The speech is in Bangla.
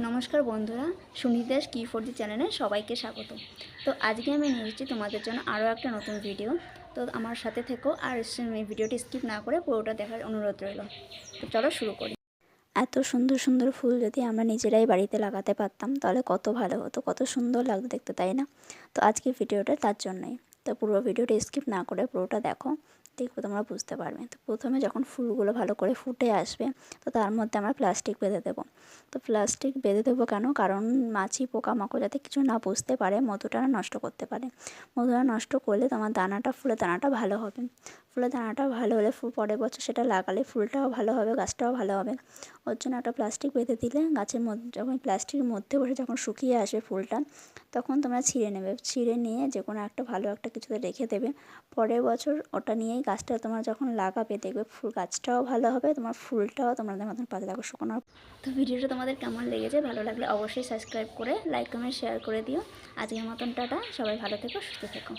নমস্কার বন্ধুরা, সুনিদাস কি ফর দি চ্যানেলে সবাইকে স্বাগত। তো আজকে আমি নিয়ে এসেছি তোমাদের জন্য আরও একটা নতুন ভিডিও। তো আমার সাথে থেকো আর এই ভিডিওটি স্কিপ না করে পুরোটা দেখার অনুরোধ রইল। তো চলো শুরু করি। এত সুন্দর সুন্দর ফুল যদি আমরা নিজেরাই বাড়িতে লাগাতে পারতাম তাহলে কত ভালো হতো, কত সুন্দর লাগতো দেখতে, তাই না? তো আজকে ভিডিওটা তার জন্যই। তো পুরো ভিডিওটা স্কিপ না করে পুরোটা দেখো, দেখবে তোমরা বুঝতে পারবে। তো প্রথমে যখন ফুলগুলো ভালো করে ফুটে আসবে তো তার মধ্যে আমরা প্লাস্টিক বেঁধে দেবো। তো প্লাস্টিক বেঁধে দেবো কেন? কারণ মাছি পোকামাকড় যাতে কিছু না বুঝতে পারে, মধুটা না নষ্ট করতে পারে। মধুটা নষ্ট করলে তোমার দানাটা, ফুলের দানাটা ভালো হবে। ফুলের দানাটা ভালো হলে পরের বছর সেটা লাগালে ফুলটাও ভালো হবে, গাছটাও ভালো হবে। ওর জন্য একটা প্লাস্টিক বেঁধে দিলে গাছের মধ্যে, যখন প্লাস্টিকের মধ্যে বসে যখন শুকিয়ে আসবে ফুলটা, তখন তোমরা ছিঁড়ে নেবে। ছিঁড়ে নিয়ে যে কোনো একটা ভালো একটা কিছুতে রেখে দেবে। পরের বছর ওটা নিয়েই গাছটা তোমরা যখন লাগাবে দেখবে ফুল গাছটাও ভালো হবে, তোমার ফুলটাও তোমাদের মতন পাতলা করে শুকনো। তো ভিডিওটা তোমাদের কেমন লেগেছে? ভালো লাগলে অবশ্যই সাবস্ক্রাইব করে লাইক কমেন্ট শেয়ার করে দিও। আজকের মতন টাটা, সবাই ভালো থেকো, সুস্থ থেকো।